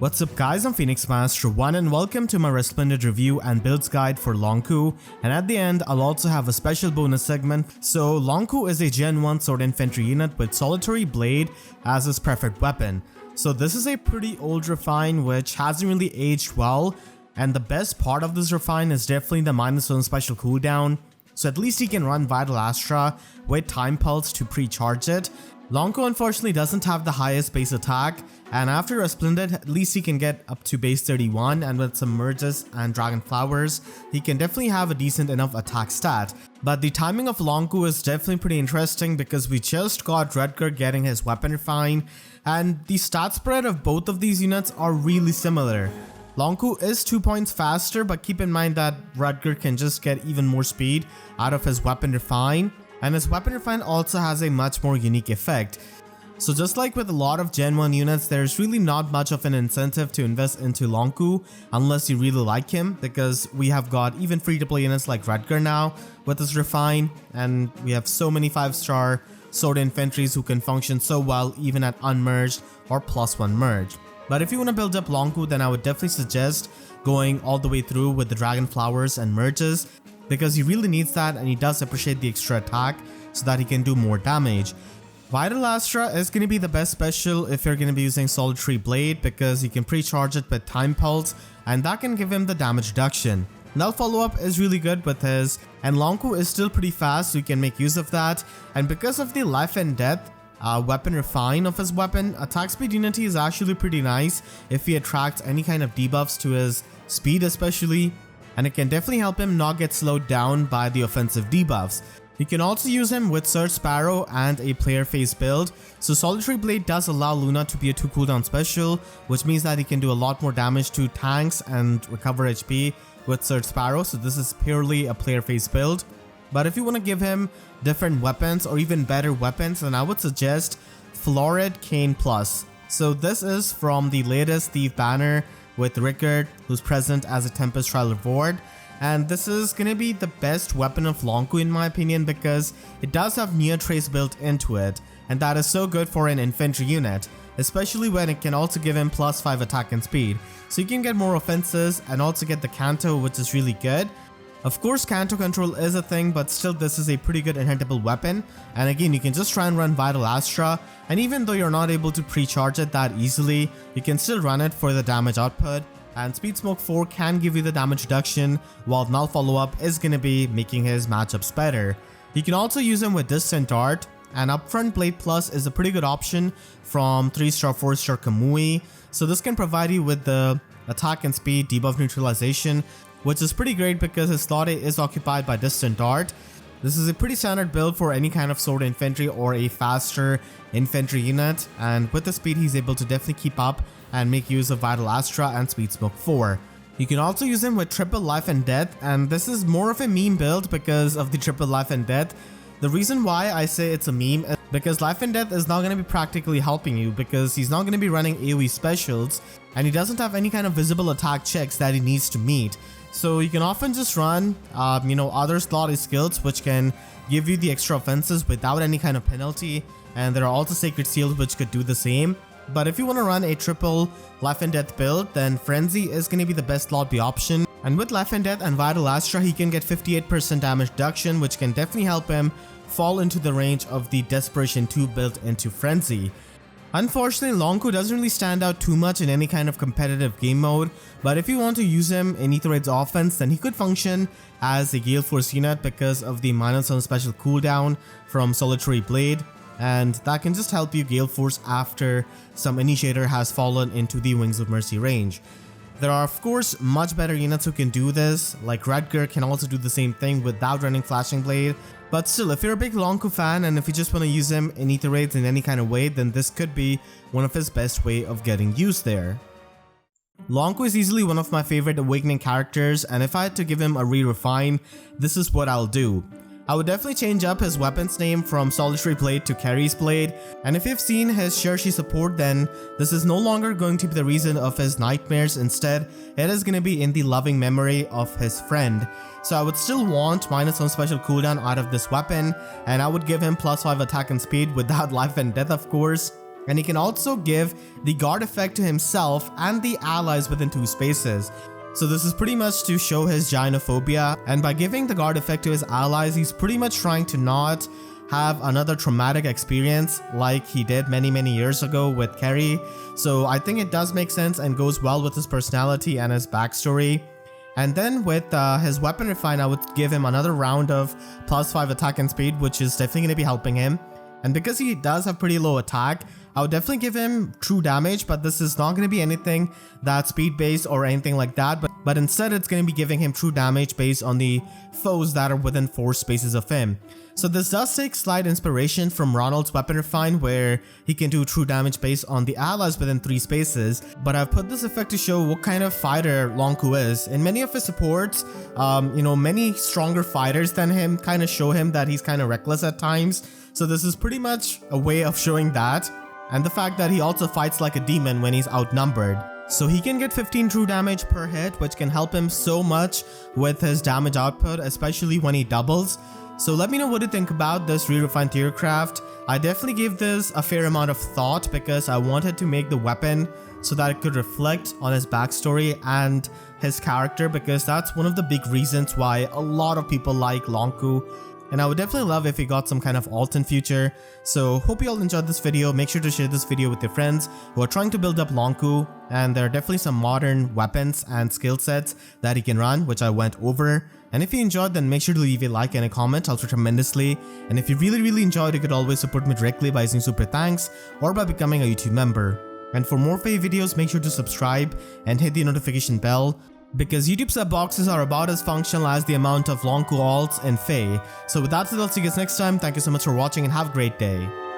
What's up guys, I'm Phoenix Master 1 and welcome to my Resplendent review and builds guide for Lon'qu, and at the end I'll also have a special bonus segment. So Lon'qu is a Gen 1 sword infantry unit with solitary blade as his preferred weapon. So this is a pretty old refine which hasn't really aged well, and the best part of this refine is definitely the -1 special cooldown. So at least he can run Vital Astra with Time Pulse to pre-charge it. Lon'qu unfortunately doesn't have the highest base attack, and after Resplendent, at least he can get up to base 31, and with some merges and dragon flowers, he can definitely have a decent enough attack stat. But the timing of Lon'qu is definitely pretty interesting because we just got Rudger getting his weapon refine, and the stat spread of both of these units are really similar. Lon'qu is 2 points faster, but keep in mind that Rudger can just get even more speed out of his weapon refine, and his weapon refine also has a much more unique effect. So just like with a lot of Gen 1 units, there's really not much of an incentive to invest into Lon'qu unless you really like him, because we have got even free-to-play units like Rudger now with his refine, and we have so many 5-star sword infantries who can function so well even at unmerged or +1 merge. But if you want to build up Lon'qu, then I would definitely suggest going all the way through with the dragon flowers and merges, because he really needs that and he does appreciate the extra attack so that he can do more damage. Vital Astra is going to be the best special if you're going to be using Solitary Blade, because you can pre-charge it with Time Pulse and that can give him the damage reduction. Null follow-up is really good with his, and Lon'qu is still pretty fast so you can make use of that, and because of the life and death weapon refine of his weapon, attack speed unity is actually pretty nice if he attracts any kind of debuffs to his speed especially, and it can definitely help him not get slowed down by the offensive debuffs. You can also use him with Search Sparrow and a player phase build. So Solitary Blade does allow Luna to be a 2 cooldown special, which means that he can do a lot more damage to tanks and recover HP with Search Sparrow, so this is purely a player phase build. But if you want to give him different weapons or even better weapons, then I would suggest Florid Cane Plus. So this is from the latest Thief Banner with Rickard, who's present as a Tempest Trial reward. And this is going to be the best weapon of Lon'qu in my opinion, because it does have Near Trace built into it, and that is so good for an infantry unit, especially when it can also give him +5 attack and speed. So you can get more offenses and also get the Canto, which is really good. Of course, Canto control is a thing, but still this is a pretty good inhittable weapon, and again you can just try and run Vital Astra, and even though you're not able to pre-charge it that easily, you can still run it for the damage output. And Speed Smoke 4 can give you the damage reduction, while Null Follow-Up is going to be making his matchups better. You can also use him with Distant Dart, and Upfront Blade Plus is a pretty good option from 3-star 4-star Kamui, so this can provide you with the attack and speed debuff neutralization, which is pretty great because his slot A is occupied by Distant Dart. This is a pretty standard build for any kind of sword infantry or a faster infantry unit, and with the speed he's able to definitely keep up and make use of Vital Astra and Speed Smoke 4. You can also use him with triple life and death, and this is more of a meme build because of the triple life and death. The reason why I say it's a meme is because life and death is not going to be practically helping you, because he's not going to be running AoE specials and he doesn't have any kind of visible attack checks that he needs to meet. So you can often just run other slot A skills which can give you the extra offenses without any kind of penalty, and there are also Sacred Seals which could do the same. But if you want to run a triple life and death build, then Frenzy is going to be the best slot B option, and with life and death and Vital Astra he can get 58% damage reduction, which can definitely help him fall into the range of the Desperation 2 built into Frenzy. Unfortunately, Lon'qu doesn't really stand out too much in any kind of competitive game mode, but if you want to use him in Aether's offense, then he could function as a Gale Force unit because of the -1 special cooldown from Solitary Blade, and that can just help you Gale Force after some initiator has fallen into the Wings of Mercy range. There are of course much better units who can do this, like Rudger can also do the same thing without running Flashing Blade, but still, if you're a big Lon'qu fan and if you just want to use him in Aether raids in any kind of way, then this could be one of his best way of getting used there. Lon'qu is easily one of my favorite Awakening characters, and if I had to give him a re-refine, this is what I'll do. I would definitely change up his weapon's name from Solitary Blade to Carry's Blade, and if you've seen his Shirshi support, then this is no longer going to be the reason of his nightmares. Instead, it is going to be in the loving memory of his friend. So I would still want -1 special cooldown out of this weapon, and I would give him +5 attack and speed without life and death of course. And he can also give the guard effect to himself and the allies within 2 spaces. So this is pretty much to show his gynophobia, and by giving the guard effect to his allies, he's pretty much trying to not have another traumatic experience like he did many years ago with Kerry. So I think it does make sense and goes well with his personality and his backstory. And then with his weapon refine, I would give him another round of +5 attack and speed, which is definitely going to be helping him. And because he does have pretty low attack, I would definitely give him true damage, but this is not going to be anything that's speed based or anything like that, but instead it's going to be giving him true damage based on the foes that are within 4 spaces of him. So this does take slight inspiration from Ronald's weapon refine, where he can do true damage based on the allies within 3 spaces, but I've put this effect to show what kind of fighter Lon'qu is. In many of his supports, many stronger fighters than him kind of show him that he's kind of reckless at times. So this is pretty much a way of showing that. And the fact that he also fights like a demon when he's outnumbered. So he can get 15 true damage per hit, which can help him so much with his damage output, especially when he doubles. So let me know what you think about this re-refined theorycraft. I definitely gave this a fair amount of thought because I wanted to make the weapon so that it could reflect on his backstory and his character, because that's one of the big reasons why a lot of people like Lon'qu. And I would definitely love if he got some kind of alt in future. So hope you all enjoyed this video. Make sure to share this video with your friends who are trying to build up Lon'qu. And there are definitely some modern weapons and skill sets that he can run, which I went over. And if you enjoyed, then make sure to leave a like and a comment, helps tremendously. And if you really enjoyed, you could always support me directly by using super thanks or by becoming a YouTube member. And for more FEH videos, make sure to subscribe and hit the notification bell, because YouTube sub boxes are about as functional as the amount of Lon'qu alts in FEH. So with that said, I'll see you guys next time. Thank you so much for watching and have a great day.